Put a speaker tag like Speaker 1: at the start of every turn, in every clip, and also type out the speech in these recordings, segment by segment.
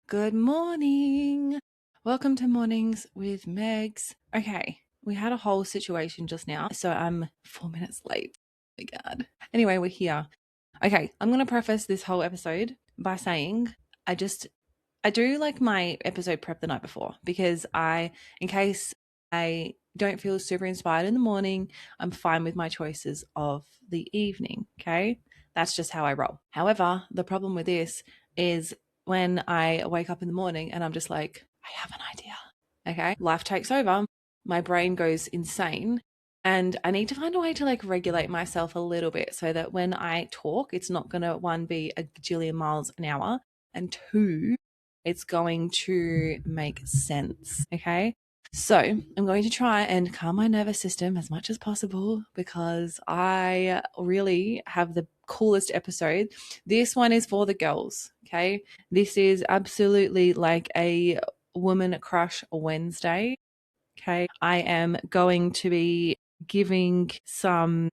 Speaker 1: Good morning. Welcome to Mornings with Megs. Okay, we had a whole situation just now, so I'm 4 minutes late. Oh my God. Anyway, we're here. Okay, I'm going to preface this whole episode by saying I do like my episode prep the night before because in case I don't feel super inspired in the morning, I'm fine with my choices of the evening. Okay, that's just how I roll. However, the problem with this is when I wake up in the morning and I'm just like, I have an idea. Okay, life takes over, my brain goes insane. And I need to find a way to like regulate myself a little bit so that when I talk, it's not going to one be a gajillion miles an hour, and two, it's going to make sense. Okay. So I'm going to try and calm my nervous system as much as possible because I really have the coolest episode. This one is for the girls. Okay. This is absolutely like a woman crush Wednesday. Okay. I am going to be giving some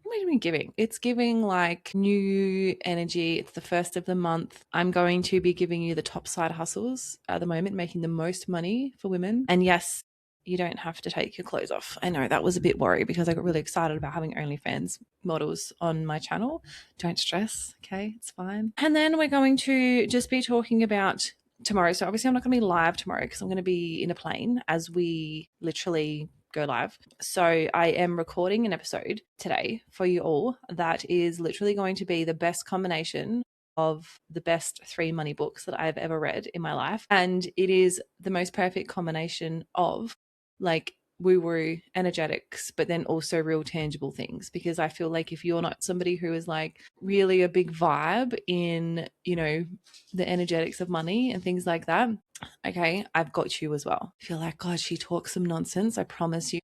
Speaker 1: what am I giving? It's giving like new energy. It's the first of the month. I'm going to be giving you the top side hustles at the moment, making the most money for women. And yes, you don't have to take your clothes off. I know that was a bit worry because I got really excited about having OnlyFans models on my channel. Don't stress, okay? It's fine. And then we're going to just be talking about tomorrow. So obviously I'm not going to be live tomorrow because I'm going to be in a plane as we literally go live. So I am recording an episode today for you all that is literally going to be the best combination of the best 3 money books that I've ever read in my life. And it is the most perfect combination of like woo woo energetics, but then also real tangible things. Because I feel like if you're not somebody who is like really a big vibe in, the energetics of money and things like that, okay, I've got you as well. If you're like, God, she talks some nonsense, I promise you,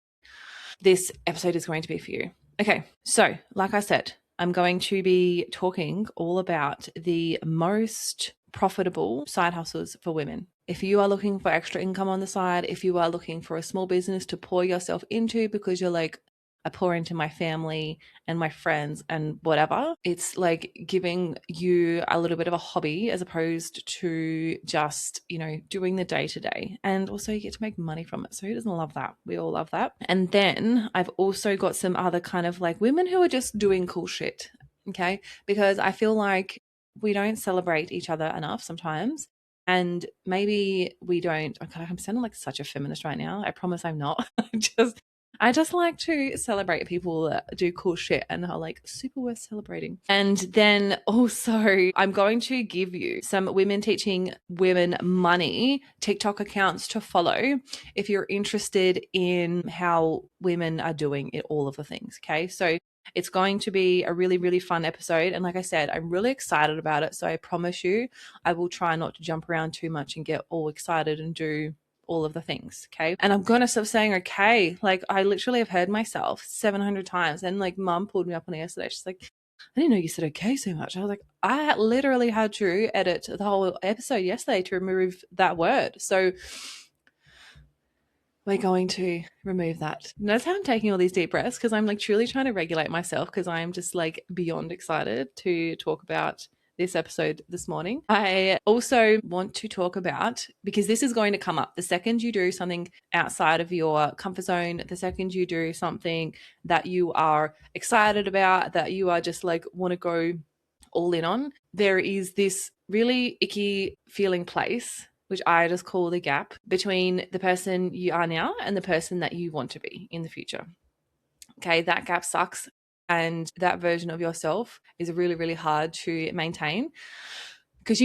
Speaker 1: this episode is going to be for you. Okay, so like I said, I'm going to be talking all about the most profitable side hustles for women. If you are looking for extra income on the side, if you are looking for a small business to pour yourself into because you're like, I pour into my family and my friends and whatever, it's like giving you a little bit of a hobby as opposed to just, doing the day to day. And also you get to make money from it. So who doesn't love that? We all love that. And then I've also got some other kind of like women who are just doing cool shit. Okay. Because I feel like we don't celebrate each other enough sometimes. And maybe we don't. Oh God, I'm sounding like such a feminist right now. I promise I'm not. I just like to celebrate people that do cool shit and are like super worth celebrating. And then also, I'm going to give you some women teaching women money TikTok accounts to follow if you're interested in how women are doing it, all of the things. Okay. So it's going to be a really, really fun episode. And like I said, I'm really excited about it. So I promise you, I will try not to jump around too much and get all excited and do all of the things. Okay. And I'm going to stop saying okay. Like I literally have heard myself 700 times. And like mum pulled me up on it yesterday. She's like, I didn't know you said okay so much. I was like, I literally had to edit the whole episode yesterday to remove that word. So we're going to remove that. Notice how I'm taking all these deep breaths because I'm like truly trying to regulate myself because I'm just like beyond excited to talk about this episode this morning. I also want to talk about, because this is going to come up the second you do something outside of your comfort zone, the second you do something that you are excited about, that you are just like want to go all in on, there is this really icky feeling place which I just call the gap between the person you are now and the person that you want to be in the future. Okay, that gap sucks. And that version of yourself is really, really hard to maintain because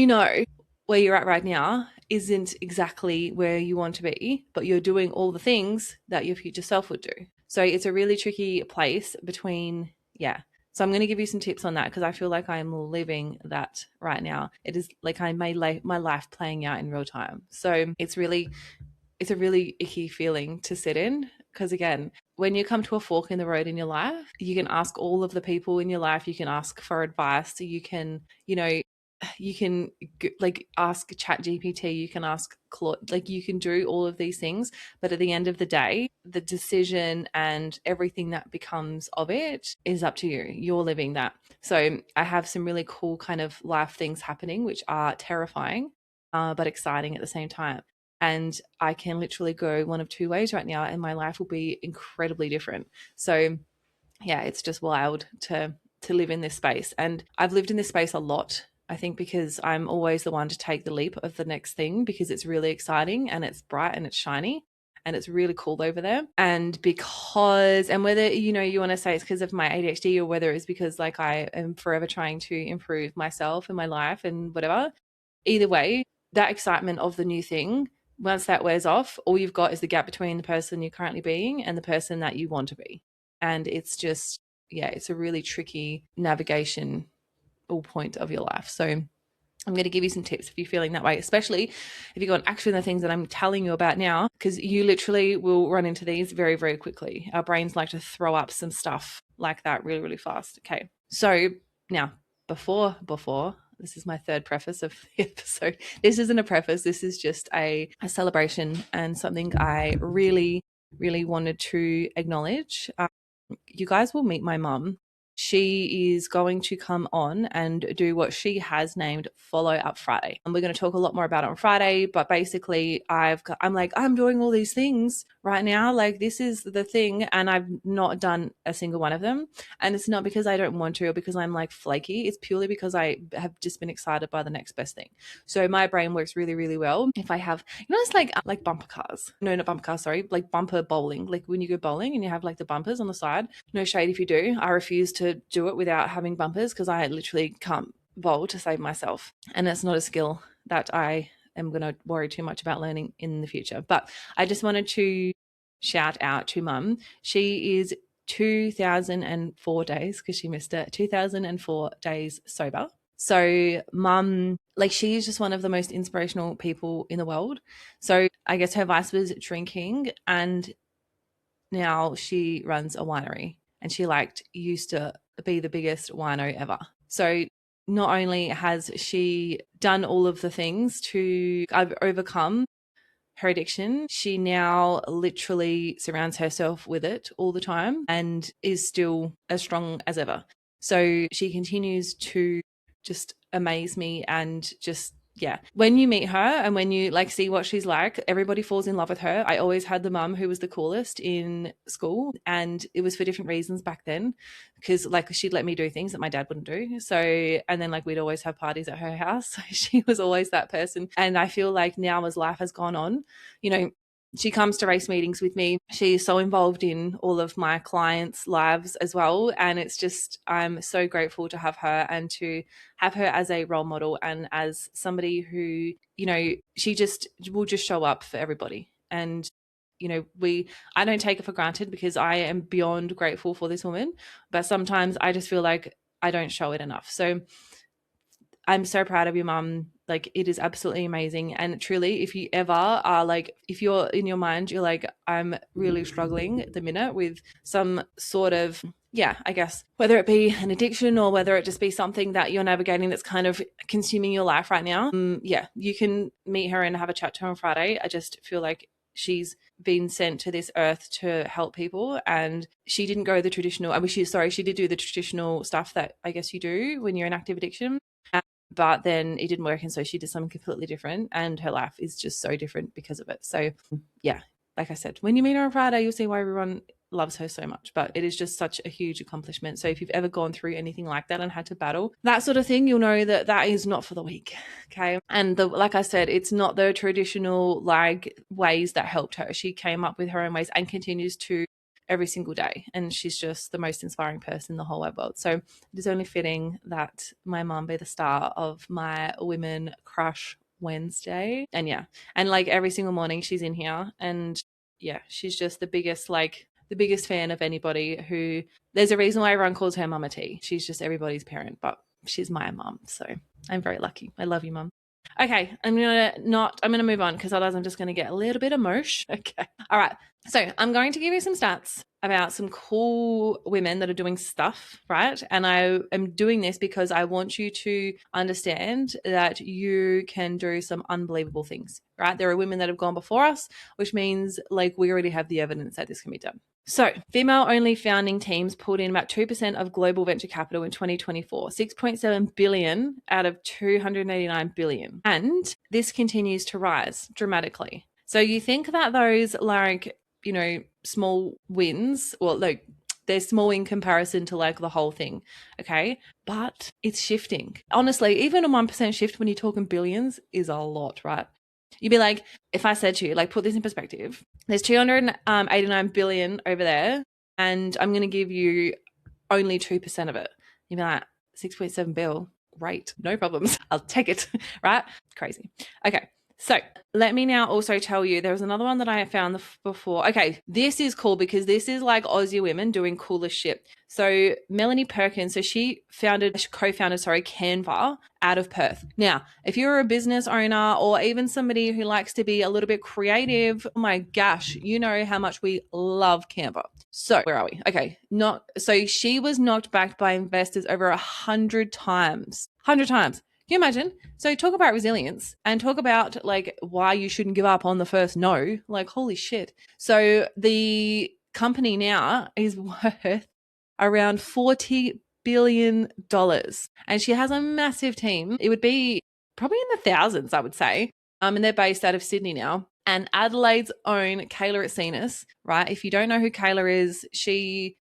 Speaker 1: where you're at right now isn't exactly where you want to be, but you're doing all the things that your future self would do. So it's a really tricky place between, yeah. So I'm going to give you some tips on that because I feel like I'm living that right now. It is like I made my life playing out in real time. So it's a really icky feeling to sit in because again, when you come to a fork in the road in your life, you can ask all of the people in your life, you can ask for advice, you can, you can like ask chat gpt, you can ask Claude, like you can do all of these things, but at the end of the day the decision and everything that becomes of it is up to you. You're living that. So I have some really cool kind of life things happening which are terrifying, but exciting at the same time. And I can literally go one of two ways right now, and my life will be incredibly different. So yeah, it's just wild to live in this space. And I've lived in this space a lot, I think, because I'm always the one to take the leap of the next thing, because it's really exciting and it's bright and it's shiny and it's really cool over there. And because, and whether, you know, you want to say it's because of my ADHD or whether it's because like I am forever trying to improve myself and my life and whatever, either way, that excitement of the new thing, once that wears off, all you've got is the gap between the person you're currently being and the person that you want to be. And it's just, yeah, it's a really tricky navigation all point of your life. So I'm going to give you some tips if you're feeling that way, especially if you're going to action the things that I'm telling you about now, because you literally will run into these very, very quickly. Our brains like to throw up some stuff like that really, really fast. Okay. So now, before, this is my third preface of the episode. This isn't a preface. This is just a celebration and something I really, really wanted to acknowledge. You guys will meet my mum. She is going to come on and do what she has named Follow Up Friday. And we're going to talk a lot more about it on Friday. But basically, I'm doing all these things right now. Like, this is the thing. And I've not done a single one of them. And it's not because I don't want to or because I'm like flaky. It's purely because I have just been excited by the next best thing. So my brain works really, really well if I have, you know, it's like bumper cars. No, not bumper cars, sorry. Like bumper bowling. Like when you go bowling and you have like the bumpers on the side. No shade if you do. I refuse to do it without having bumpers because I literally can't bowl to save myself. And it's not a skill that I am going to worry too much about learning in the future. But I just wanted to shout out to Mum. She is 2004 days, because she missed it, 2004 days sober. So Mum, like, she is just one of the most inspirational people in the world. So I guess her vice was drinking, and now she runs a winery, and she used to be the biggest wino ever. So not only has she done all of the things to overcome her addiction, she now literally surrounds herself with it all the time and is still as strong as ever. So she continues to just amaze me, and just, yeah, when you meet her and when you like see what she's like, everybody falls in love with her. I always had the mum who was the coolest in school, and it was for different reasons back then, because like she'd let me do things that my dad wouldn't do. So, and then like we'd always have parties at her house. So she was always that person. And I feel like now, as life has gone on, you know, she comes to race meetings with me. She's so involved in all of my clients' lives as well. And it's just, I'm so grateful to have her and to have her as a role model and as somebody who, you know, she just will just show up for everybody. And, you know, I don't take it for granted because I am beyond grateful for this woman, but sometimes I just feel like I don't show it enough. So I'm so proud of your mum. Like, it is absolutely amazing. And truly, if you ever are like, if you're in your mind, you're like, I'm really struggling at the minute with some sort of, yeah, I guess, whether it be an addiction or whether it just be something that you're navigating that's kind of consuming your life right now, yeah, you can meet her and have a chat to her on Friday. I just feel like she's been sent to this earth to help people, and she didn't go the traditional, she did do the traditional stuff that I guess you do when you're in active addiction, but then it didn't work, and so she did something completely different, and her life is just so different because of it. So yeah, like I said, when you meet her on Friday, you'll see why everyone loves her so much. But it is just such a huge accomplishment. So if you've ever gone through anything like that and had to battle that sort of thing, you'll know that that is not for the weak. Okay. And like I said, it's not the traditional like ways that helped her. She came up with her own ways and continues to every single day. And she's just the most inspiring person in the whole wide world. So it is only fitting that my mom be the star of my Women Crush Wednesday. And yeah, and like every single morning she's in here, and yeah, she's just the biggest fan of anybody who, there's a reason why everyone calls her Mama T. She's just everybody's parent, but she's my mum. So I'm very lucky. I love you, mum. Okay, I'm gonna move on because otherwise I'm just gonna get a little bit emotional. Okay. All right. So I'm going to give you some stats about some cool women that are doing stuff, right? And I am doing this because I want you to understand that you can do some unbelievable things, right? There are women that have gone before us, which means like we already have the evidence that this can be done. So, female-only founding teams pulled in about 2% of global venture capital in 2024, 6.7 billion out of 289 billion. And this continues to rise dramatically. So you think that those like, small wins, well, like they're small in comparison to like the whole thing, okay? But it's shifting. Honestly, even a 1% shift when you're talking billions is a lot, right? You'd be like, if I said to you, like, put this in perspective, there's 289 billion over there, and I'm going to give you only 2% of it. You'd be like, 6.7 bill, great, no problems. I'll take it, right? Crazy. Okay. So let me now also tell you, there was another one that I found before. Okay, this is cool because this is like Aussie women doing coolest shit. So Melanie Perkins, so she co-founded, Canva out of Perth. Now, if you're a business owner or even somebody who likes to be a little bit creative, oh my gosh, you know how much we love Canva. So where are we? Okay, so she was knocked back by investors over 100 times. 100 times. Can you imagine? So talk about resilience and talk about like why you shouldn't give up on the first no. Like, holy shit. So the company now is worth around $40 billion. And she has a massive team. It would be probably in the thousands, I would say. And they're based out of Sydney now. And Adelaide's own Kayla Itsines, right? If you don't know who Kayla is,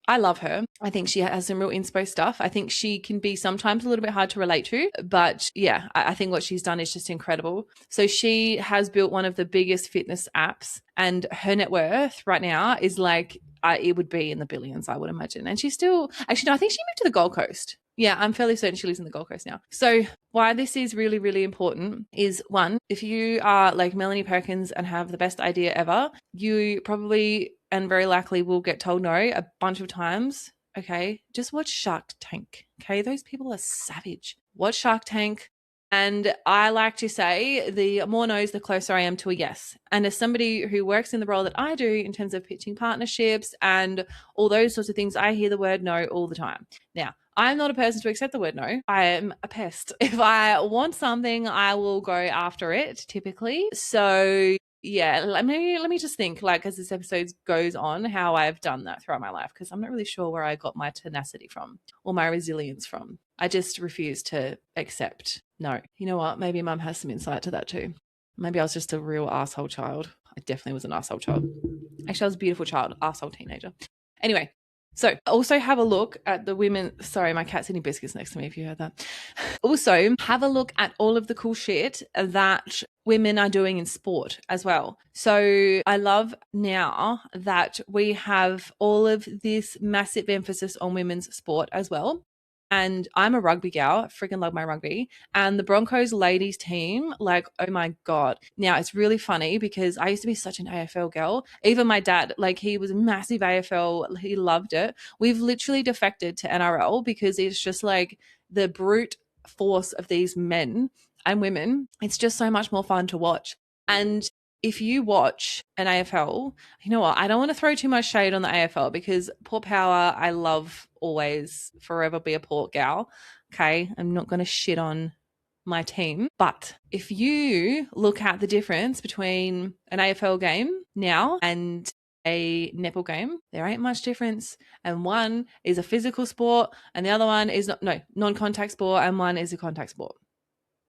Speaker 1: I love her. I think she has some real inspo stuff. I think she can be sometimes a little bit hard to relate to, but yeah, I think what she's done is just incredible. So she has built one of the biggest fitness apps, and her net worth right now is like, it would be in the billions, I would imagine. And she's still, actually, no, I think she moved to the Gold Coast. Yeah, I'm fairly certain she lives in the Gold Coast now. So why this is really, really important is, one, if you are like Melanie Perkins and have the best idea ever, you probably and very likely will get told no a bunch of times. Okay, just watch Shark Tank. Okay, those people are savage. Watch Shark Tank. And I like to say the more no's, the closer I am to a yes. And as somebody who works in the role that I do in terms of pitching partnerships and all those sorts of things, I hear the word no all the time. Now, I'm not a person to accept the word no. I am a pest. If I want something, I will go after it typically. So yeah, let me just think, like, as this episode goes on, how I've done that throughout my life, because I'm not really sure where I got my tenacity from or my resilience from. I just refuse to accept no. You know what? Maybe Mum has some insight to that too. Maybe I was just a real asshole child. I definitely was an asshole child. Actually, I was a beautiful child, asshole teenager. Anyway, so also have a look at the women. Sorry, my cat's eating biscuits next to me, if you heard that. Also, have a look at all of the cool shit that women are doing in sport as well. So I love now that we have all of this massive emphasis on women's sport as well. And I'm a rugby gal, freaking love my rugby. And the Broncos ladies team, like, oh my God. Now, it's really funny because I used to be such an AFL girl. Even my dad, like, he was a massive AFL. He loved it. We've literally defected to NRL because it's just like the brute force of these men and women. It's just so much more fun to watch. And if you watch an AFL, you know what? I don't want to throw too much shade on the AFL because Port Power, I love, always, forever be a Port gal. Okay. I'm not going to shit on my team. But if you look at the difference between an AFL game now and a netball game, there ain't much difference. And one is a physical sport and the other one is non-contact sport, and one is a contact sport.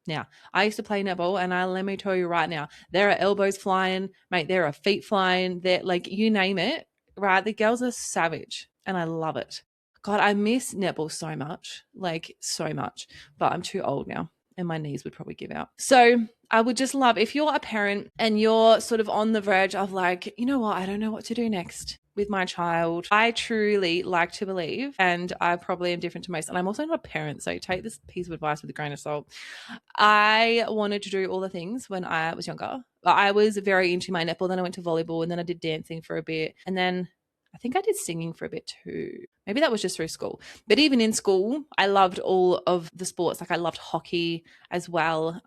Speaker 1: Now, I used to play netball, and let me tell you right now, there are elbows flying, mate, there are feet flying, there, like, you name it, right? The girls are savage, and I love it. God, I miss netball so much, like so much, but I'm too old now and my knees would probably give out. So I would just love, if you're a parent and you're sort of on the verge of like, you know what, I don't know what to do next with my child. I truly like to believe, and I probably am different to most, and I'm also not a parent, so take this piece of advice with a grain of salt. I wanted to do all the things when I was younger. I was very into my netball, then I went to volleyball, and then I did dancing for a bit, and then I think I did singing for a bit too. Maybe that was just through school. But even in school, I loved all of the sports. Like I loved hockey as well.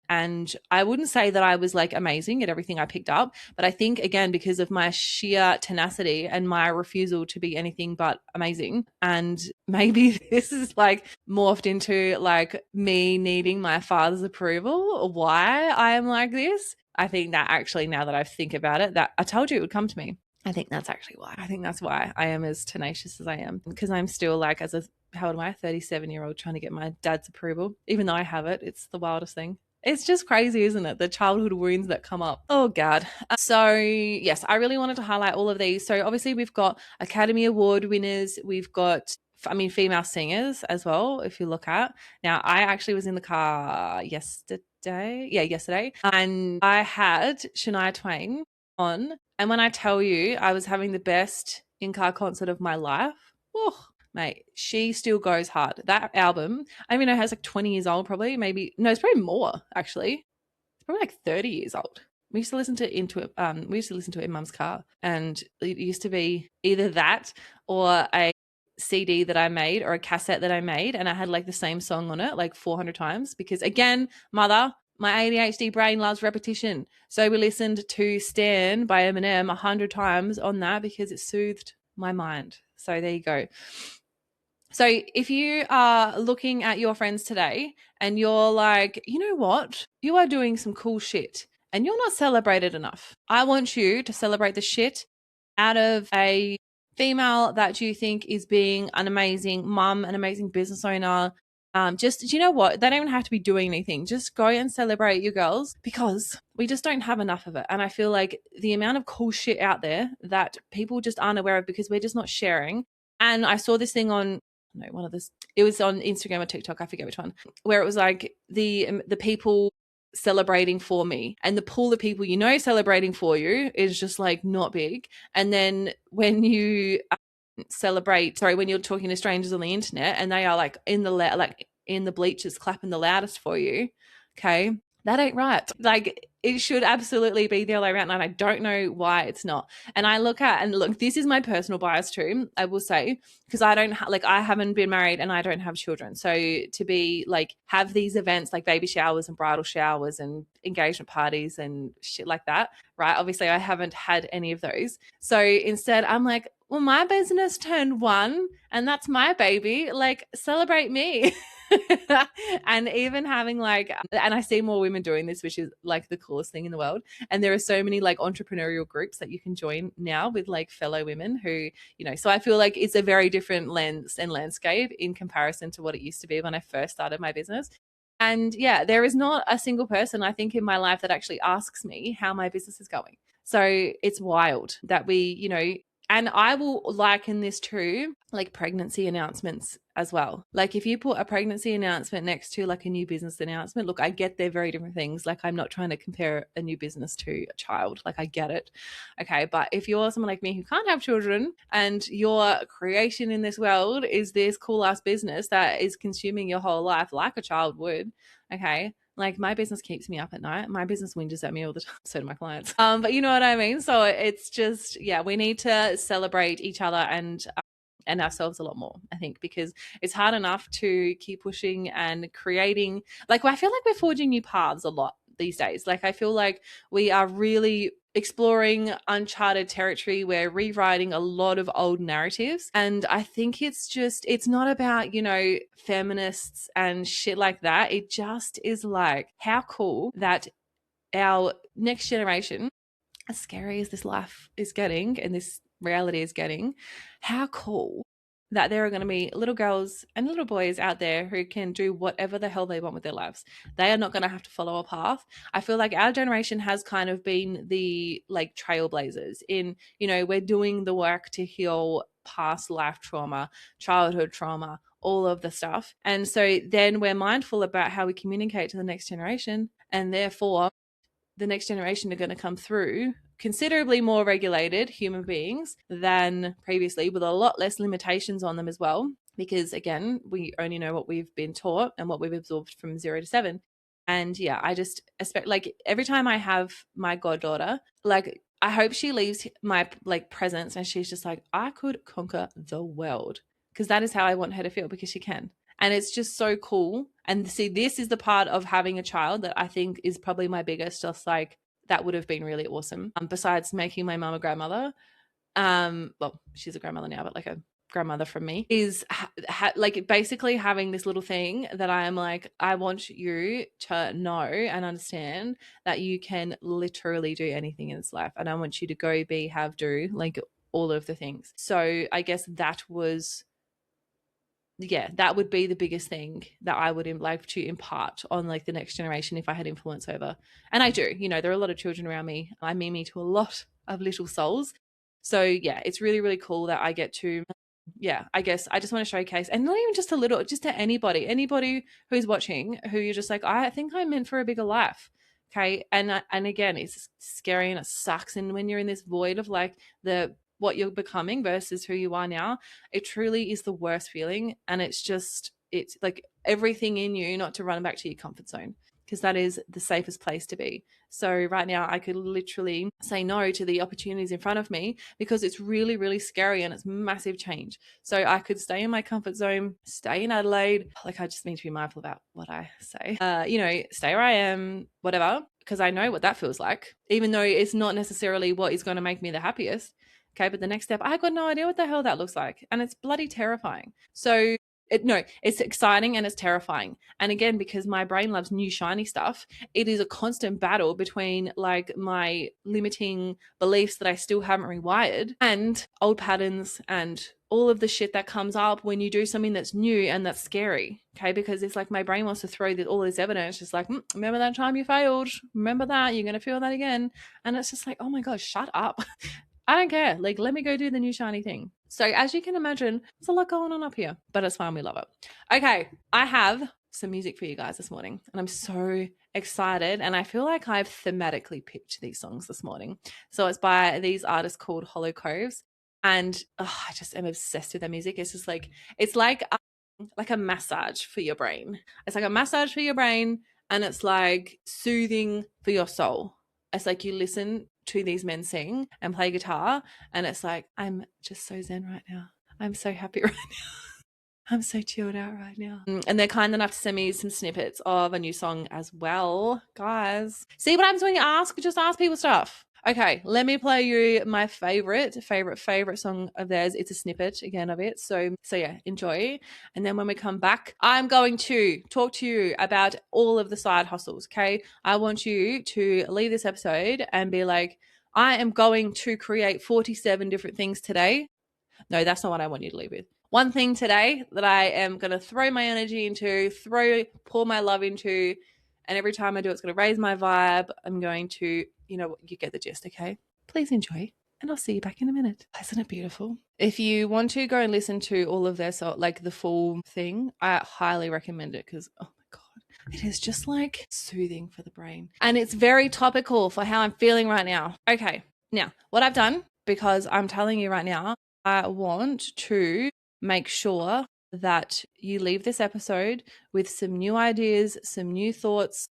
Speaker 1: And I wouldn't say that I was like amazing at everything I picked up, but I think again, because of my sheer tenacity and my refusal to be anything but amazing. And maybe this is like morphed into like me needing my father's approval or why I am like this. I think that actually, now that I think about it, that I told you it would come to me. I think that's actually why. I think that's why I am as tenacious as I am, because I'm still like, as a, how old am I? 37-year-old trying to get my dad's approval, even though I have it. It's the wildest thing. It's just crazy, isn't it? The childhood wounds that come up. Oh, God. So, yes, I really wanted to highlight all of these. So, obviously, we've got Academy Award winners. We've got, I mean, female singers as well, if you look at. Now, I actually was in the car yesterday. Yeah, yesterday. And I had Shania Twain on. And when I tell you I was having the best in-car concert of my life, oh, mate, she still goes hard. That album, I mean, it has like 20 years old probably, maybe. No, it's probably more, actually. It's probably like 30 years old. We used to listen to we used to listen to it in mum's car, and it used to be either that or a CD that I made or a cassette that I made, and I had like the same song on it like 400 times, because again, mother, my ADHD brain loves repetition. So we listened to Stan by Eminem 100 times on that because it soothed my mind. So there you go. So if you are looking at your friends today and you're like, you know what? You are doing some cool shit and you're not celebrated enough. I want you to celebrate the shit out of a female that you think is being an amazing mum, an amazing business owner. Just, do you know what? They don't even have to be doing anything. Just go and celebrate your girls, because we just don't have enough of it. And I feel like the amount of cool shit out there that people just aren't aware of because we're just not sharing. And I saw this thing on, no, one of this, it was on Instagram or TikTok, I forget which one, where it was like the people celebrating for me, and the pool of people celebrating for you is just like not big. And then when you when you're talking to strangers on the internet and they are like in the bleachers clapping the loudest for you, okay, that ain't right. Like, it should absolutely be the other way around, and I don't know why it's not. And I look, this is my personal bias too, I will say, because I don't I haven't been married and I don't have children. So to be like, have these events like baby showers and bridal showers and engagement parties and shit like that, right? Obviously I haven't had any of those. So instead I'm like, well, my business turned 1 and that's my baby. Like, celebrate me. And even having and I see more women doing this, which is like the coolest thing in the world. And there are so many like entrepreneurial groups that you can join now with like fellow women who, so I feel like it's a very different lens and landscape in comparison to what it used to be when I first started my business. And yeah, there is not a single person I think in my life that actually asks me how my business is going. So it's wild that we, and I will liken this to like pregnancy announcements as well. Like, if you put a pregnancy announcement next to like a new business announcement, look, I get they're very different things. Like, I'm not trying to compare a new business to a child. Like, I get it. Okay. But if you're someone like me who can't have children and your creation in this world is this cool ass business that is consuming your whole life like a child would, okay, like, my business keeps me up at night. My business whinges at me all the time. So do my clients. But you know what I mean? So it's just, yeah, we need to celebrate each other and ourselves a lot more, I think, because it's hard enough to keep pushing and creating. Like, I feel like we're forging new paths a lot these days. Like, I feel like we are really exploring uncharted territory. We're rewriting a lot of old narratives. And I think it's not about, feminists and shit like that. It just is like, how cool that our next generation, as scary as this life is getting and this reality is getting, how cool that there are going to be little girls and little boys out there who can do whatever the hell they want with their lives. They are not going to have to follow a path. I feel like our generation has kind of been the like trailblazers in, we're doing the work to heal past life trauma, childhood trauma, all of the stuff. And so then we're mindful about how we communicate to the next generation, and therefore the next generation are going to come through considerably more regulated human beings than previously, with a lot less limitations on them as well. Because again, we only know what we've been taught and what we've absorbed from 0 to 7. And yeah, I just expect, like, every time I have my goddaughter, like, I hope she leaves my like presence and she's just like, I could conquer the world, because that is how I want her to feel, because she can. And it's just so cool. And see, this is the part of having a child that I think is probably my biggest, just like, that would have been really awesome. Besides making my mum a grandmother. Well, she's a grandmother now, but like a grandmother from me, is like basically having this little thing that I am like, I want you to know and understand that you can literally do anything in this life. And I want you to go, be, have, do, like all of the things. So I guess that was, yeah, that would be the biggest thing that I would like to impart on like the next generation if I had influence over. And I do, there are a lot of children around me. I mimi to a lot of little souls. So yeah, it's really, really cool that I get to, yeah, I guess I just want to showcase, and not even just a little, just to anybody who's watching, who you're just like, I think I'm meant for a bigger life. Okay. And again, it's scary and it sucks. And when you're in this void of like what you're becoming versus who you are now, it truly is the worst feeling. And it's like everything in you not to run back to your comfort zone, because that is the safest place to be. So right now I could literally say no to the opportunities in front of me because it's really, really scary and it's massive change. So I could stay in my comfort zone, stay in Adelaide. Like, I just need to be mindful about what I say. Stay where I am, whatever, because I know what that feels like, even though it's not necessarily what is going to make me the happiest. Okay, but the next step, I got no idea what the hell that looks like. And it's bloody terrifying. So it's exciting and it's terrifying. And again, because my brain loves new shiny stuff, it is a constant battle between like my limiting beliefs that I still haven't rewired and old patterns and all of the shit that comes up when you do something that's new and that's scary. Okay, because it's like my brain wants to throw all this evidence, just like, remember that time you failed? Remember that? You're going to feel that again. And it's just like, oh my God, shut up. I don't care. Like, let me go do the new shiny thing. So as you can imagine, there's a lot going on up here, but it's fine. We love it. Okay. I have some music for you guys this morning and I'm so excited. And I feel like I've thematically picked these songs this morning. So it's by these artists called Coves. And I just am obsessed with their music. It's just like, it's like a massage for your brain. It's like a massage for your brain. And it's like soothing for your soul. It's like you listen to these men sing and play guitar and it's like, I'm just so zen right now. I'm so happy right now. I'm so chilled out right now. And they're kind enough to send me some snippets of a new song as well, guys. See what happens when you just ask people stuff. Okay, let me play you my favorite song of theirs. It's a snippet again of it. So yeah, enjoy. And then when we come back, I'm going to talk to you about all of the side hustles. Okay, I want you to leave this episode and be like, I am going to create 47 different things today. No, that's not what I want you to leave with. One thing today that I am going to throw my energy into, pour my love into, and every time I do, it's going to raise my vibe. I'm going to, you get the gist, okay? Please enjoy, and I'll see you back in a minute. Isn't it beautiful? If you want to go and listen to all of their, like the full thing, I highly recommend it because, oh my God, it is just like soothing for the brain. And it's very topical for how I'm feeling right now. Okay, now what I've done, because I'm telling you right now, I want to make sure that you leave this episode with some new ideas, some new thoughts,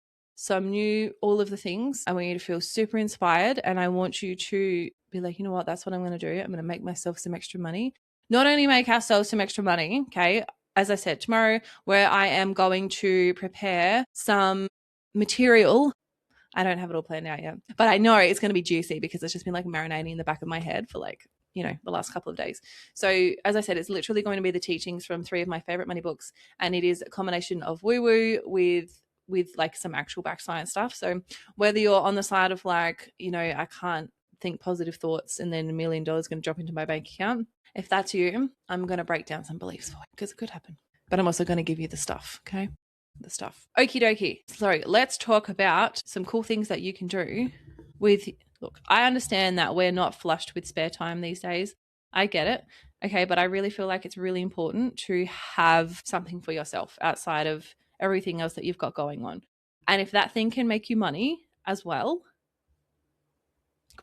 Speaker 1: all of the things. I want you to feel super inspired and I want you to be like, you know what, that's what I'm going to do. I'm going to make myself some extra money. Not only make ourselves some extra money, okay, as I said, tomorrow, where I am going to prepare some material. I don't have it all planned out yet, but I know it's going to be juicy because it's just been like marinating in the back of my head for like, the last couple of days. So as I said, it's literally going to be the teachings from 3 of my favorite money books. And it is a combination of woo-woo with like some actual back science stuff. So whether you're on the side of like, I can't think positive thoughts and then $1 million going to drop into my bank account. If that's you, I'm going to break down some beliefs for you because it could happen. But I'm also going to give you the stuff, okay? The stuff. Okie dokie. So let's talk about some cool things that you can do with, look, I understand that we're not flushed with spare time these days. I get it. Okay. But I really feel like it's really important to have something for yourself outside of everything else that you've got going on. And if that thing can make you money as well,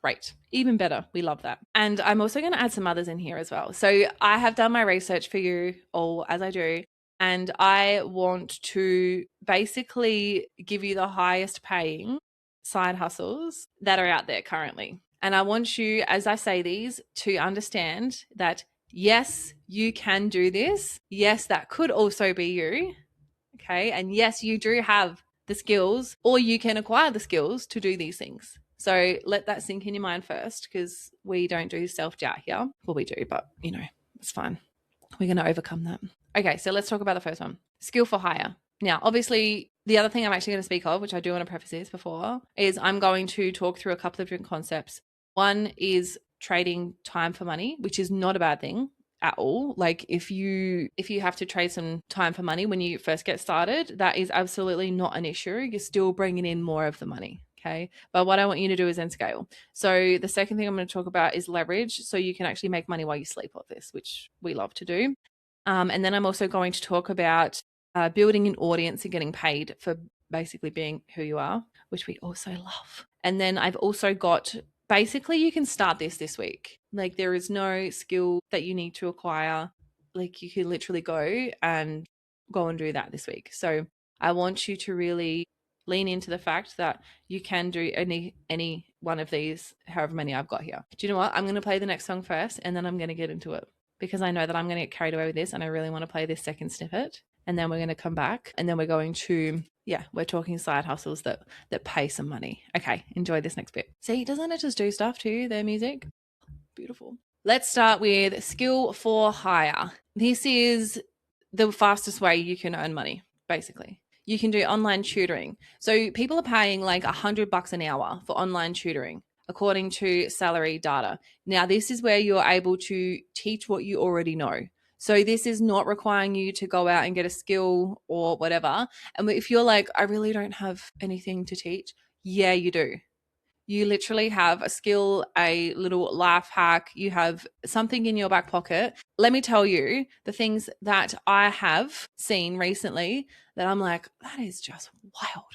Speaker 1: great. Even better. We love that. And I'm also going to add some others in here as well. So I have done my research for you all, as I do. And I want to basically give you the highest paying side hustles that are out there currently. And I want you, as I say these, to understand that yes, you can do this. Yes, that could also be you. Okay. And yes, you do have the skills, or you can acquire the skills to do these things. So let that sink in your mind first, because we don't do self-doubt here. Well, we do, but it's fine. We're going to overcome that. Okay, so let's talk about the first one. Skill for hire. Now, obviously, the other thing I'm actually going to speak of, which I do want to preface this before, is I'm going to talk through a couple of different concepts. One is trading time for money, which is not a bad thing at all. Like if you have to trade some time for money when you first get started, that is absolutely not an issue. You're still bringing in more of the money. Okay. But what I want you to do is then scale. So the second thing I'm going to talk about is leverage. So you can actually make money while you sleep off this, which we love to do. And then I'm also going to talk about building an audience and getting paid for basically being who you are, which we also love. And then I've also got, basically you can start this week. Like there is no skill that you need to acquire. Like you can literally go and do that this week. So I want you to really lean into the fact that you can do any one of these, however many I've got here. Do you know what? I'm going to play the next song first and then I'm going to get into it, because I know that I'm going to get carried away with this and I really want to play this second snippet. And then we're going to come back and then we're going to, we're talking side hustles that pay some money. Okay, enjoy this next bit. See, doesn't it just do stuff to their music? Beautiful. Let's start with skill for hire. This is the fastest way you can earn money, basically. You can do online tutoring. So people are paying like $100 an hour for online tutoring, according to salary data. Now, this is where you're able to teach what you already know. So this is not requiring you to go out and get a skill or whatever. And if you're like, I really don't have anything to teach, yeah, you do. You literally have a skill, a little life hack. You have something in your back pocket. Let me tell you the things that I have seen recently that I'm like, that is just wild.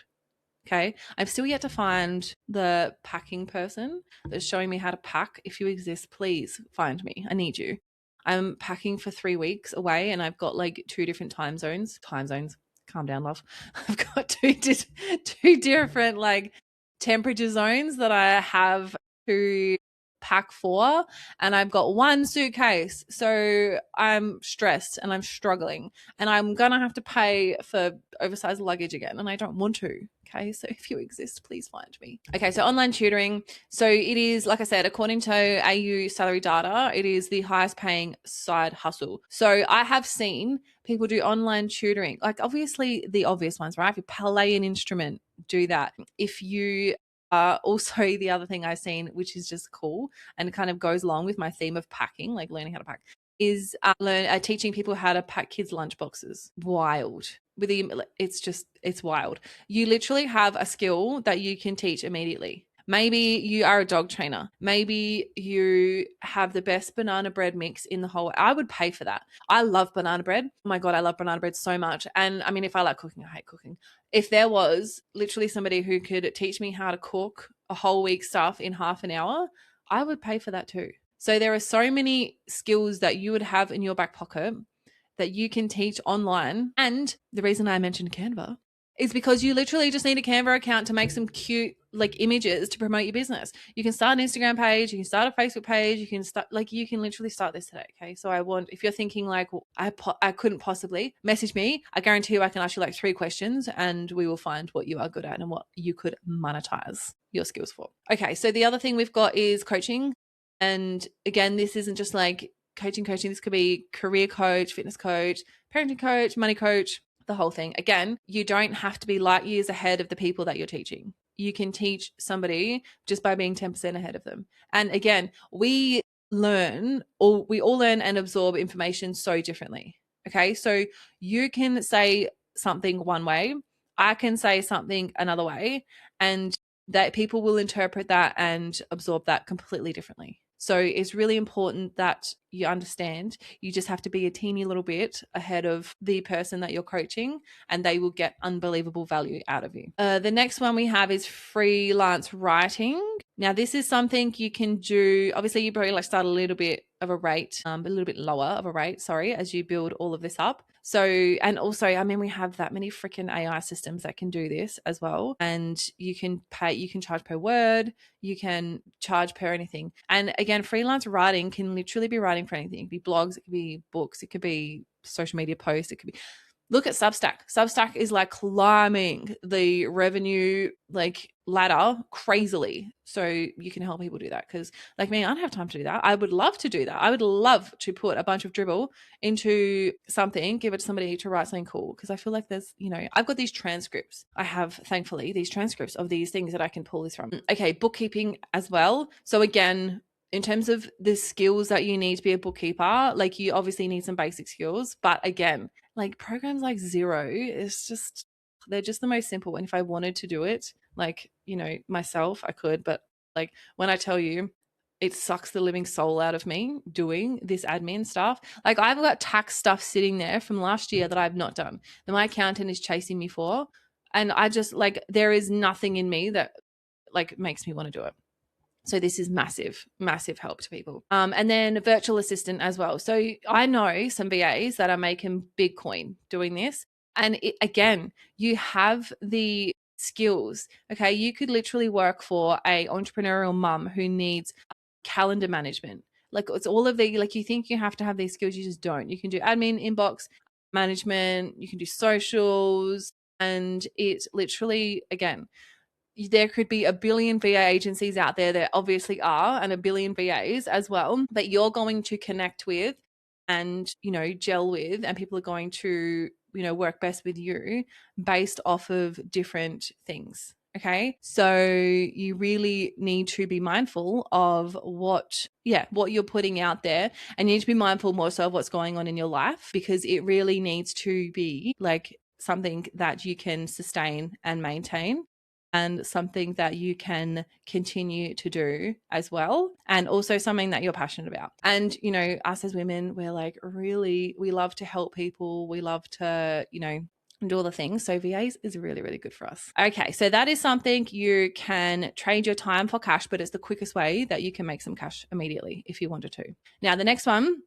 Speaker 1: Okay. I've still yet to find the packing person that's showing me how to pack. If you exist, please find me. I need you. I'm packing for 3 weeks away and I've got like 2 different time zones. Calm down, love. I've got two different like temperature zones that I have to pack for, and I've got 1 suitcase. So I'm stressed and I'm struggling and I'm going to have to pay for oversized luggage again and I don't want to. Okay, so if you exist, please find me. Okay, so online tutoring. So it is, like I said, according to AU salary data, it is the highest paying side hustle. So I have seen people do online tutoring, like obviously the obvious ones, right? If you play an instrument, do that. If you also, the other thing I've seen, which is just cool and kind of goes along with my theme of packing, like learning how to pack, is teaching people how to pack kids' lunch boxes. Wild. It's wild. You literally have a skill that you can teach immediately. Maybe you are a dog trainer. Maybe you have the best banana bread mix in the whole. I would pay for that. I love banana bread. Oh my God, I love banana bread so much. And I mean, if I like cooking, I hate cooking. If there was literally somebody who could teach me how to cook a whole week stuff in half an hour, I would pay for that too. So there are so many skills that you would have in your back pocket that you can teach online. And the reason I mentioned Canva is because you literally just need a Canva account to make some cute like images to promote your business. You can start an Instagram page, you can start a Facebook page, you can literally start this today. Okay. So if you're thinking like, well, I couldn't possibly, message me. I guarantee you I can ask you like 3 questions and we will find what you are good at and what you could monetize your skills for. Okay. So the other thing we've got is coaching. And again, this isn't just like coaching. This could be career coach, fitness coach, parenting coach, money coach, the whole thing. Again, you don't have to be light years ahead of the people that you're teaching. You can teach somebody just by being 10% ahead of them. And again, we all learn and absorb information so differently. Okay. So you can say something one way, I can say something another way, and that people will interpret that and absorb that completely differently. So it's really important that you understand you just have to be a teeny little bit ahead of the person that you're coaching and they will get unbelievable value out of you. The next one we have is freelance writing. Now, this is something you can do. Obviously, you probably like start a little bit of a rate, a little bit lower of a rate, as you build all of this up. So, and also, I mean, we have that many freaking AI systems that can do this as well. And you can charge per word, you can charge per anything. And again, freelance writing can literally be writing for anything. It could be blogs, it could be books, it could be social media posts, it could be look at Substack. Substack is like climbing the revenue like ladder crazily. So you can help people do that, because like me, I don't have time to do that. I would love to do that. I would love to put a bunch of dribble into something, give it to somebody to write something cool, because I feel like there's, I've got these transcripts. I have, thankfully, these transcripts of these things that I can pull this from. Okay, bookkeeping as well. So again, in terms of the skills that you need to be a bookkeeper, like you obviously need some basic skills, but again, like programs like Xero is just, they're just the most simple. And if I wanted to do it, like, myself, I could, but like when I tell you, it sucks the living soul out of me doing this admin stuff. Like I've got tax stuff sitting there from last year that I've not done, that my accountant is chasing me for. And I just like, there is nothing in me that like makes me want to do it. So this is massive, massive help to people. And then virtual assistant as well. So I know some VAs that are making big coin doing this. And again, you have the skills. Okay. You could literally work for a entrepreneurial mum who needs calendar management. Like it's all of the, like you think you have to have these skills, you just don't. You can do admin, inbox management, you can do socials, and it literally, again, there could be a billion VA agencies out there. There obviously are, and a billion VAs as well, that you're going to connect with and, gel with, and people are going to, work best with you based off of different things. Okay. So you really need to be mindful of what you're putting out there, and you need to be mindful more so of what's going on in your life, because it really needs to be like something that you can sustain and maintain, and something that you can continue to do as well, and also something that you're passionate about. And us as women, we're like, really, we love to help people, we love to do all the things. So VAs is really, really good for us. Okay, so that is something you can trade your time for cash, but it's the quickest way that you can make some cash immediately if you wanted to. Now the next one,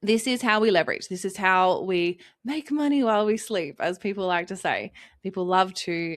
Speaker 1: this is how we leverage. This is how we make money while we sleep, as people like to say. People love to,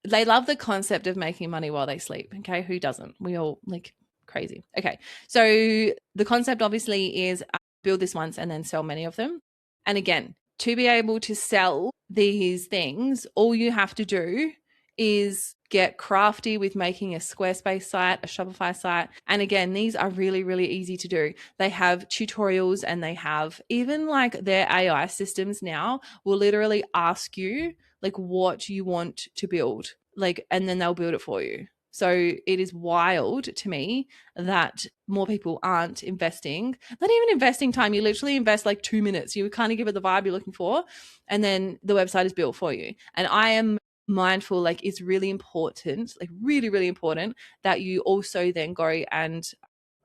Speaker 1: they love the concept of making money while they sleep. Okay. Who doesn't? We all like crazy. Okay. So the concept obviously is build this once and then sell many of them. And again, to be able to sell these things, all you have to do is get crafty with making a Squarespace site, a Shopify site. And again, these are really, really easy to do. They have tutorials, and they have even like their AI systems now will literally ask you like what you want to build, like, and then they'll build it for you. So it is wild to me that more people aren't investing, not even investing time. You literally invest like 2 minutes. You kind of give it the vibe you're looking for, and then the website is built for you. And I am mindful, like it's really important, like really, really important that you also then go and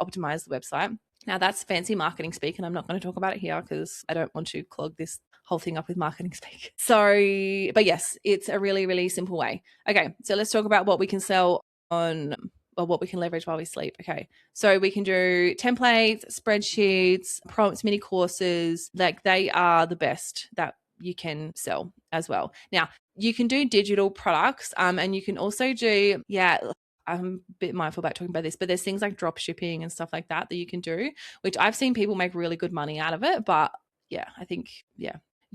Speaker 1: optimize the website. Now that's fancy marketing speak, and I'm not going to talk about it here because I don't want to clog this whole thing up with marketing speak. So, but yes, it's a really, really simple way. Okay, so let's talk about what we can sell on, or what we can leverage while we sleep. Okay, so we can do templates, spreadsheets, prompts, mini courses. Like they are the best that you can sell as well. Now, you can do digital products, and you can also do, I'm a bit mindful about talking about this, but there's things like drop shipping and stuff like that you can do, which I've seen people make really good money out of it. But I think,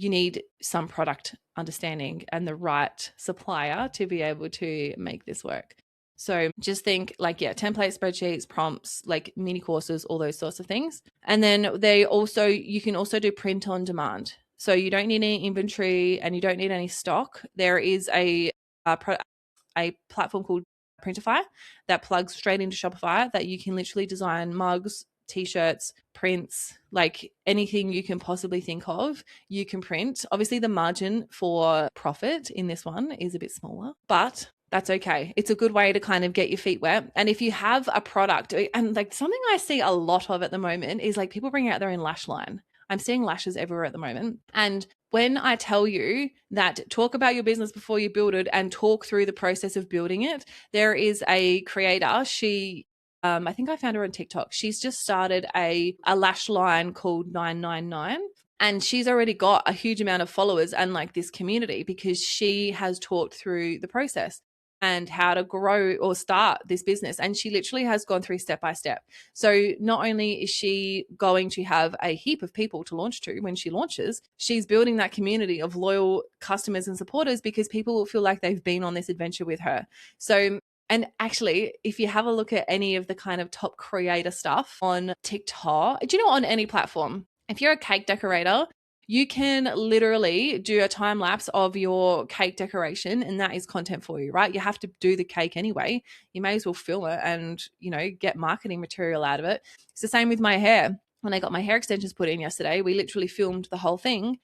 Speaker 1: you need some product understanding and the right supplier to be able to make this work. So just think like, template, spreadsheets, prompts, like mini courses, all those sorts of things. And then you can also do print on demand. So you don't need any inventory and you don't need any stock. There is a platform called Printify that plugs straight into Shopify that you can literally design mugs, t-shirts, prints, like anything you can possibly think of, you can print. Obviously the margin for profit in this one is a bit smaller, but that's okay. It's a good way to kind of get your feet wet. And if you have a product, and like something I see a lot of at the moment is like people bring out their own lash line. I'm seeing lashes everywhere at the moment. And when I tell you that talk about your business before you build it and talk through the process of building it, there is a creator. She, I think I found her on TikTok. She's just started a lash line called 999. And she's already got a huge amount of followers and like this community because she has talked through the process. and how to grow or start this business. And she literally has gone through step by step. So not only is she going to have a heap of people to launch to when she launches, she's building that community of loyal customers and supporters because people will feel like they've been on this adventure with her. So, and actually, if you have a look at any of the kind of top creator stuff on TikTok, do you know, on any platform, if you're a cake decorator, you can literally do a time lapse of your cake decoration, and that is content for you, right? You have to do the cake anyway. You may as well film it and, you know, get marketing material out of it. It's the same with my hair. When I got my hair extensions put in yesterday, we literally filmed the whole thing.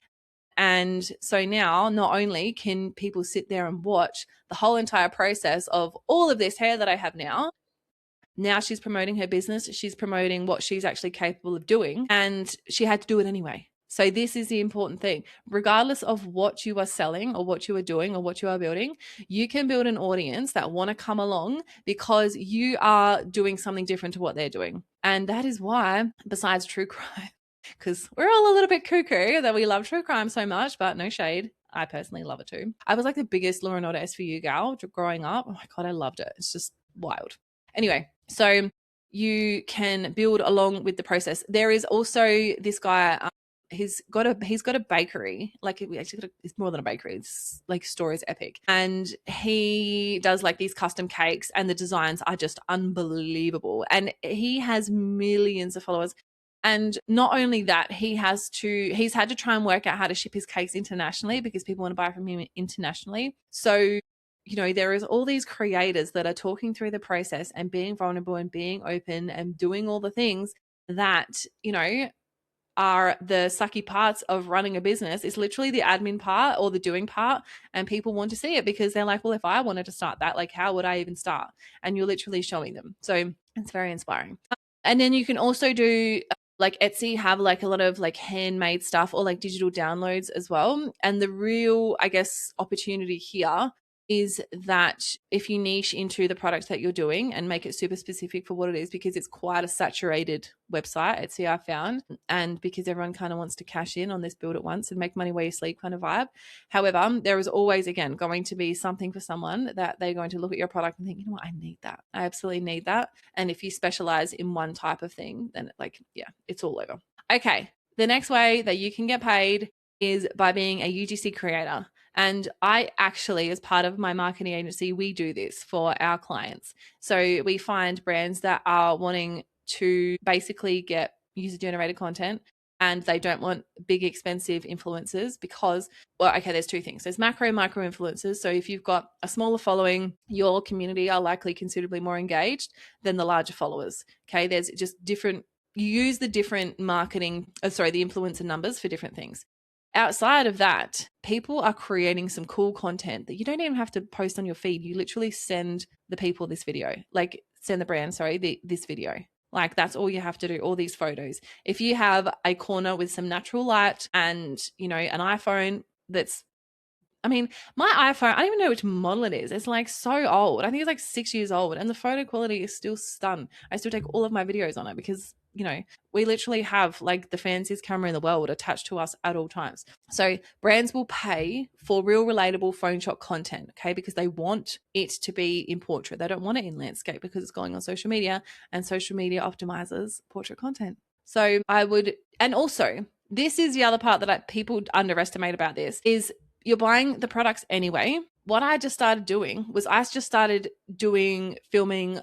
Speaker 1: And so now not only can people sit there and watch the whole entire process of all of this hair that I have now she's promoting her business. She's promoting what she's actually capable of doing, and she had to do it anyway. So this is the important thing. Regardless of what you are selling or what you are doing or what you are building, you can build an audience that want to come along because you are doing something different to what they're doing. And that is why, besides true crime, because we're all a little bit cuckoo that we love true crime so much, but no shade. I personally love it too. I was like the biggest Law and Order SVU gal growing up. Oh my God, I loved it. It's just wild. Anyway, so you can build along with the process. There is also this guy, he's got a bakery, like it's more than a bakery, it's like store is epic, and he does like these custom cakes and the designs are just unbelievable, and he has millions of followers. And not only that, he's had to try and work out how to ship his cakes internationally because people want to buy from him internationally. So, you know, there is all these creators that are talking through the process and being vulnerable and being open and doing all the things that, you know, are the sucky parts of running a business. Is literally the admin part or the doing part, and people want to see it because they're like, well, if I wanted to start that, like, how would I even start? And you're literally showing them. So it's very inspiring. And then you can also do like Etsy, have like a lot of like handmade stuff or like digital downloads as well. And the real, I guess, opportunity here is that if you niche into the products that you're doing and make it super specific for what it is, because it's quite a saturated website, Etsy, I found, and because everyone kind of wants to cash in on this build it once and make money where you sleep kind of vibe. However, there is always, again, going to be something for someone that they're going to look at your product and think, you know what, I need that. I absolutely need that. And if you specialize in one type of thing, then like, yeah, it's all over. Okay. The next way that you can get paid is by being a UGC creator. And I actually, as part of my marketing agency, we do this for our clients. So we find brands that are wanting to basically get user-generated content and they don't want big, expensive influencers because, well, okay, there's two things. There's macro and micro influencers. So if you've got a smaller following, your community are likely considerably more engaged than the larger followers. Okay, there's just different, you use the different marketing, the influencer numbers for different things. Outside of that, people are creating some cool content that you don't even have to post on your feed. You literally send the people this video, like send the brand, this video. Like that's all you have to do, all these photos. If you have a corner with some natural light and, you know, an iPhone that's, I mean, my iPhone, I don't even know which model it is. It's like so old. I think it's like 6 years old and the photo quality is still stunned. I still take all of my videos on it because, you know, we literally have like the fanciest camera in the world attached to us at all times. So brands will pay for real relatable phone shot content, okay, because they want it to be in portrait. They don't want it in landscape because it's going on social media and social media optimizes portrait content. So and also this is the other part that people underestimate about this is you're buying the products anyway. What I just started doing was I just started doing filming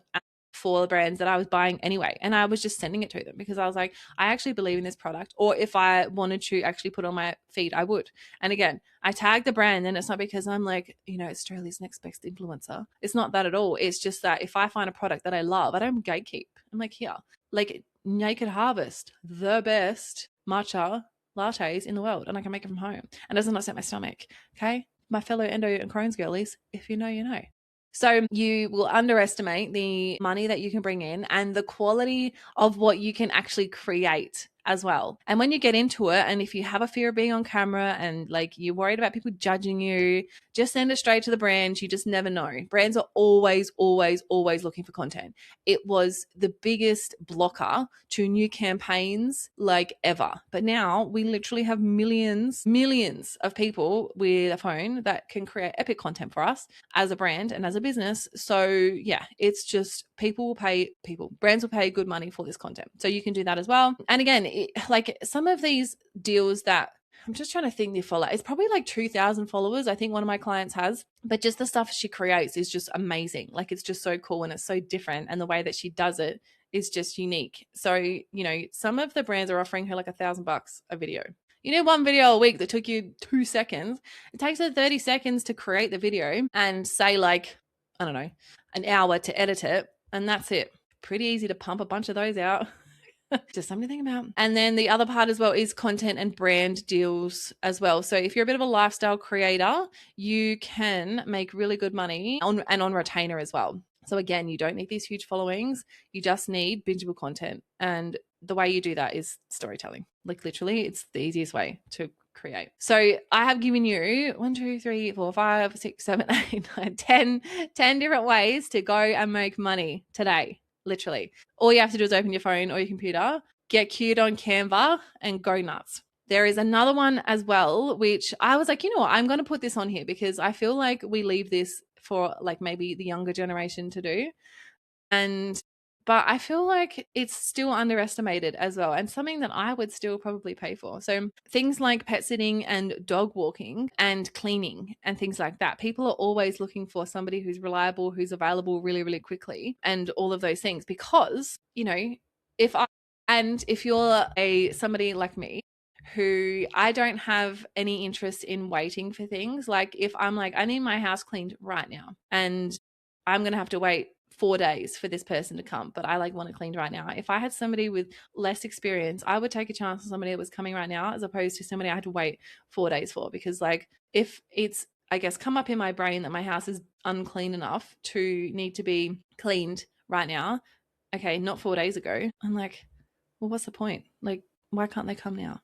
Speaker 1: for the brands that I was buying anyway. And I was just sending it to them because I was like, I actually believe in this product. Or if I wanted to actually put on my feed, I would. And again, I tag the brand and it's not because I'm like, you know, Australia's next best influencer. It's not that at all. It's just that if I find a product that I love, I don't gatekeep. I'm like, here, like Naked Harvest, the best matcha lattes in the world, and I can make it from home and it doesn't upset my stomach. Okay, my fellow endo and Crohn's girlies, if you know, you know. So you will underestimate the money that you can bring in and the quality of what you can actually create as well. And when you get into it, and if you have a fear of being on camera and like you're worried about people judging you, just send it straight to the brand. You just never know. Brands are always, always, always looking for content. It was the biggest blocker to new campaigns like ever. But now we literally have millions of people with a phone that can create epic content for us as a brand and as a business. So yeah, it's just brands will pay good money for this content. So you can do that as well. And again, like some of these deals that I'm just trying to think, the follow. It's probably like 2,000 followers. I think one of my clients has, but just the stuff she creates is just amazing. Like it's just so cool and it's so different. And the way that she does it is just unique. So, you know, some of the brands are offering her like $1,000 a video. You know, one video a week that took you 2 seconds. It takes her 30 seconds to create the video and say like, I don't know, an hour to edit it. And that's it. Pretty easy to pump a bunch of those out. Just something to think about. And then the other part as well is content and brand deals as well. So if you're a bit of a lifestyle creator, you can make really good money on retainer as well. So again, you don't need these huge followings. You just need bingeable content. And the way you do that is storytelling. Like literally, it's the easiest way to create. So I have given you 1, 2, 3, 4, 5, 6, 7, 8, 9, 10 different ways to go and make money today. Literally. All you have to do is open your phone or your computer, get cued on Canva and go nuts. There is another one as well, which I was like, you know what, I'm going to put this on here because I feel like we leave this for like maybe the younger generation to do. But I feel like it's still underestimated as well, and something that I would still probably pay for. So things like pet sitting and dog walking and cleaning and things like that. People are always looking for somebody who's reliable, who's available really, really quickly, and all of those things. Because, you know, if you're somebody like me who I don't have any interest in waiting for things, like if I'm like, I need my house cleaned right now and I'm going to have to wait 4 days for this person to come, but I like want it cleaned right now. If I had somebody with less experience, I would take a chance on somebody that was coming right now as opposed to somebody I had to wait 4 days for. Because like if it's, I guess, come up in my brain that my house is unclean enough to need to be cleaned right now, okay, not 4 days ago, I'm like, well, what's the point? Like, why can't they come now?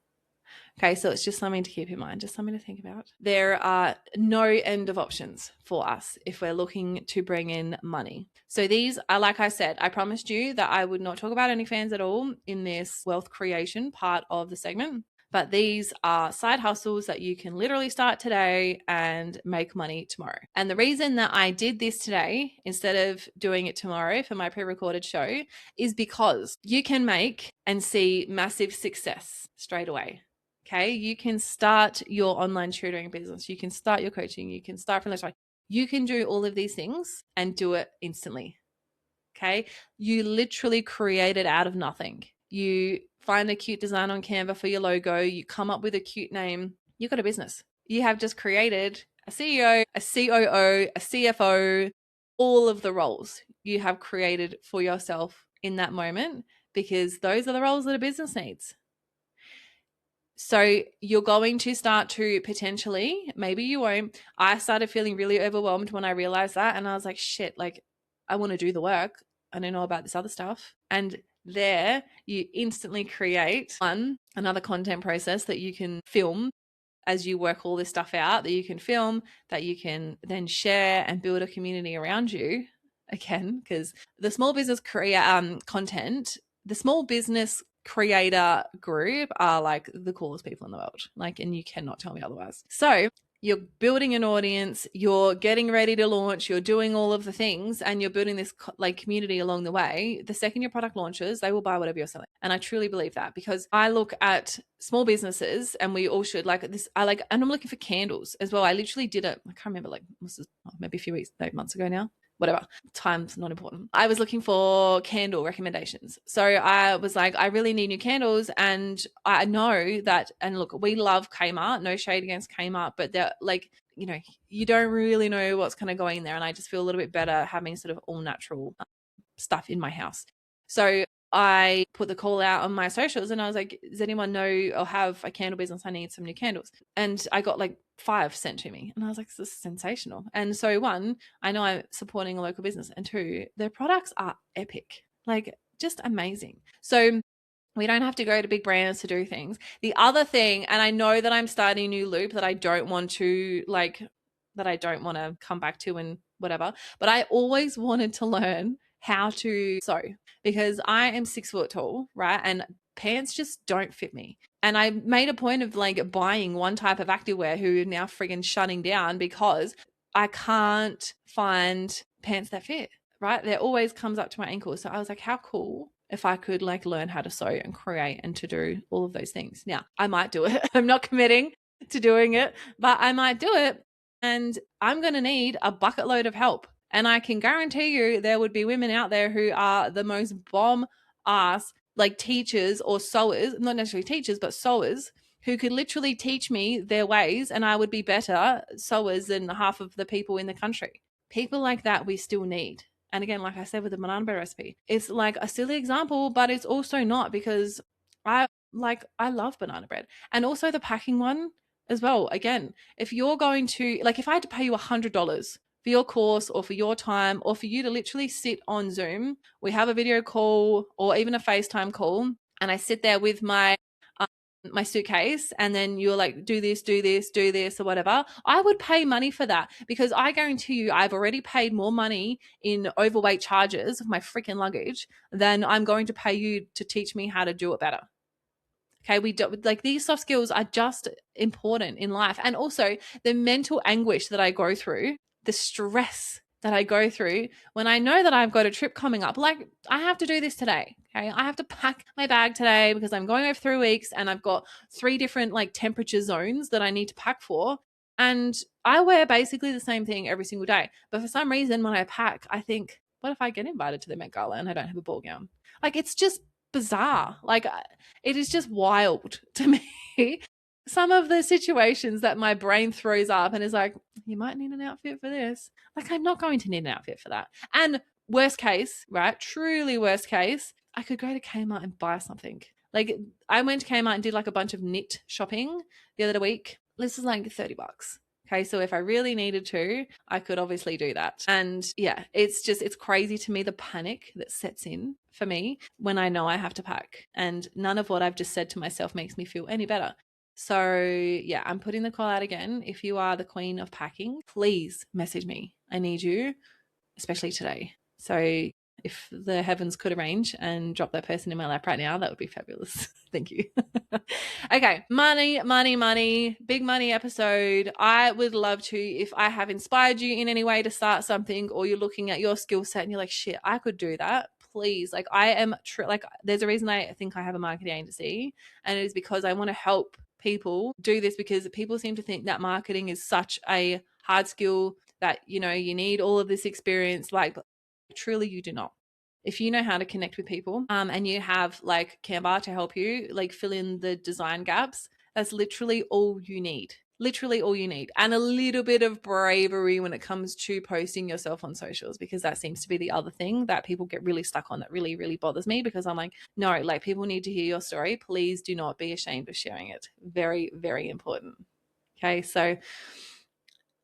Speaker 1: Okay, so it's just something to keep in mind, just something to think about. There are no end of options for us if we're looking to bring in money. So these are, like I said, I promised you that I would not talk about OnlyFans at all in this wealth creation part of the segment. But these are side hustles that you can literally start today and make money tomorrow. And the reason that I did this today instead of doing it tomorrow for my pre-recorded show is because you can make and see massive success straight away. Okay, you can start your online tutoring business. You can start your coaching. You can start freelance. You can do all of these things and do it instantly. Okay, you literally create it out of nothing. You find a cute design on Canva for your logo. You come up with a cute name. You've got a business. You have just created a CEO, a COO, a CFO, all of the roles you have created for yourself in that moment because those are the roles that a business needs. So you're going to start to potentially, maybe you won't. I started feeling really overwhelmed when I realized that. And I was like, shit, like I want to do the work. I don't know about this other stuff. And there you instantly create another content process that you can film as you work all this stuff out, that you can film, that you can then share and build a community around you again, because the small business content, the small business creator group are like the coolest people in the world. Like, and you cannot tell me otherwise. So you're building an audience, you're getting ready to launch, you're doing all of the things, and you're building this like community along the way. The second your product launches, they will buy whatever you're selling. And I truly believe that because I look at small businesses and we all should like this. And I'm looking for candles as well. I literally did it. I can't remember, like this is maybe a few weeks, 8 months ago now. Whatever, time's not important. I was looking for candle recommendations. So I was like, I really need new candles. And I know that, and look, we love Kmart, no shade against Kmart, but they're like, you know, you don't really know what's kind of going there. And I just feel a little bit better having sort of all natural stuff in my house. So I put the call out on my socials and I was like, does anyone know or have a candle business? I need some new candles. And I got like 5 sent to me. And I was like, this is sensational. And so 1, I know I'm supporting a local business. And 2, their products are epic, like just amazing. So We don't have to go to big brands to do things. The other thing, and I know that I'm starting a new loop that I don't want to come back to and whatever, but I always wanted to learn how to sew because I am 6 foot tall, right? And pants just don't fit me. And I made a point of like buying one type of activewear who are now friggin' shutting down because I can't find pants that fit, right? There always comes up to my ankles. So I was like, how cool if I could like learn how to sew and create and to do all of those things. Now, I might do it. I'm not committing to doing it, but I might do it. And I'm going to need a bucket load of help. And I can guarantee you there would be women out there who are the most bomb ass like teachers or sewers, not necessarily teachers, but sewers who could literally teach me their ways, and I would be better sewers than half of the people in the country. People like that we still need. And again, like I said with the banana bread recipe, it's like a silly example, but it's also not, because I love banana bread. And also the packing one as well. Again, if you're going to, like, if I had to pay you $100 for your course or for your time or for you to literally sit on Zoom, we have a video call or even a FaceTime call, and I sit there with my suitcase, and then you're like, do this, or whatever, I would pay money for that, because I guarantee you I've already paid more money in overweight charges of my freaking luggage than I'm going to pay you to teach me how to do it better. Okay, we do, like, these soft skills are just important in life. And also the mental anguish that I go through, the stress that I go through when I know that I've got a trip coming up. Like, I have to do this today. Okay, I have to pack my bag today because I'm going over 3 weeks and I've got 3 different like temperature zones that I need to pack for. And I wear basically the same thing every single day. But for some reason, when I pack, I think, what if I get invited to the Met Gala and I don't have a ball gown? Like, it's just bizarre. Like, it is just wild to me. Some of the situations that my brain throws up and is like, you might need an outfit for this. Like, I'm not going to need an outfit for that. And worst case, right? Truly worst case, I could go to Kmart and buy something. Like, I went to Kmart and did like a bunch of knit shopping the other week. This is like $30. Okay, so if I really needed to, I could obviously do that. And yeah, it's crazy to me, the panic that sets in for me when I know I have to pack. And none of what I've just said to myself makes me feel any better. So yeah, I'm putting the call out again. If you are the queen of packing, please message me. I need you, especially today. So if the heavens could arrange and drop that person in my lap right now, that would be fabulous. Thank you. Okay, money, big money episode. I would love to, if I have inspired you in any way to start something, or you're looking at your skill set and you're like, shit, I could do that. Please, like, I am like, there's a reason I think I have a marketing agency, and it is because I want to help people do this, because people seem to think that marketing is such a hard skill that, you know, you need all of this experience. Like, truly you do not. If you know how to connect with people, and you have like Canva to help you like fill in the design gaps, that's literally all you need. Literally all you need. And a little bit of bravery when it comes to posting yourself on socials, because that seems to be the other thing that people get really stuck on, that really, really bothers me, because I'm like, no, like, people need to hear your story. Please do not be ashamed of sharing it. Very, very important. Okay, so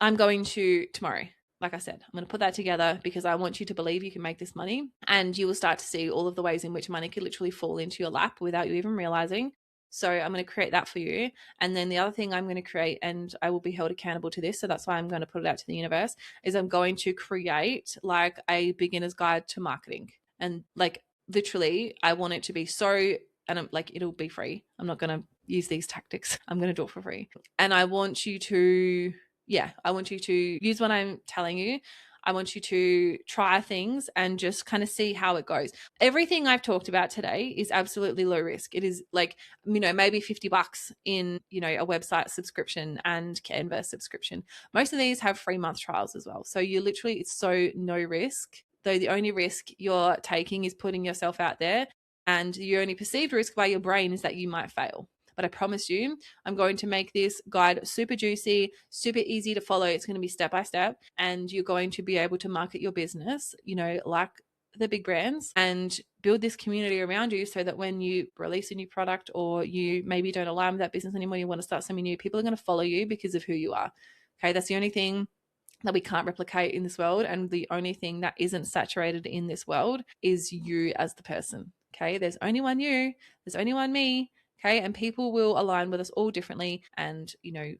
Speaker 1: I'm going to tomorrow. Like I said, I'm going to put that together because I want you to believe you can make this money, and you will start to see all of the ways in which money could literally fall into your lap without you even realizing. So I'm going to create that for you. And then the other thing I'm going to create, and I will be held accountable to this, so that's why I'm going to put it out to the universe, is I'm going to create like a beginner's guide to marketing. And like, literally, I want it to be so, and I'm like, it'll be free. I'm not going to use these tactics. I'm going to do it for free. And I want you to use what I'm telling you. I want you to try things and just kind of see how it goes. Everything I've talked about today is absolutely low risk. It is like, you know, maybe $50 in, you know, a website subscription and Canva subscription. Most of these have 3-month trials as well. So you literally, it's so no risk. Though the only risk you're taking is putting yourself out there, and the only perceived risk by your brain is that you might fail. But I promise you, I'm going to make this guide super juicy, super easy to follow. It's going to be step by step, and you're going to be able to market your business, you know, like the big brands, and build this community around you, so that when you release a new product, or you maybe don't align with that business anymore, you want to start something new, people are going to follow you because of who you are. Okay, that's the only thing that we can't replicate in this world, and the only thing that isn't saturated in this world is you as the person. Okay. There's only one you, there's only one me. Okay. And people will align with us all differently and,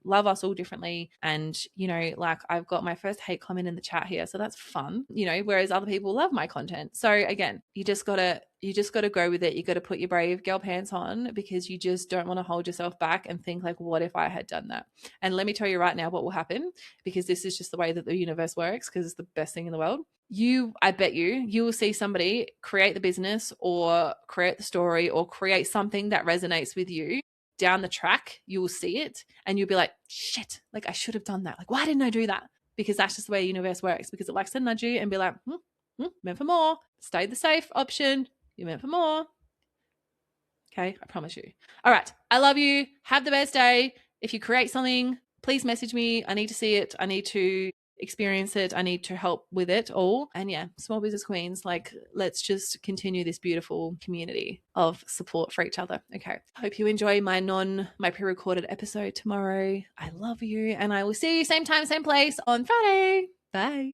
Speaker 1: love us all differently. And, like I've got my first hate comment in the chat here. So that's fun, whereas other people love my content. So again, you just gotta go with it. You got to put your brave girl pants on because you just don't want to hold yourself back and think like, what if I had done that? And let me tell you right now what will happen, because this is just the way that the universe works, because it's the best thing in the world. I bet you will see somebody create the business or create the story or create something that resonates with you down the track. You will see it and you'll be like, shit, like I should have done that. Like, why didn't I do that? Because that's just the way the universe works, because it likes to nudge you and be like, meant for more. Stay the safe option. You're meant for more. Okay, I promise you. All right, I love you. Have the best day. If you create something, please message me. I need to see it. I need to experience it. I need to help with it all. And yeah, small business queens, like let's just continue this beautiful community of support for each other. Okay. Hope you enjoy my pre-recorded episode tomorrow. I love you. And I will see you same time, same place on Friday. Bye.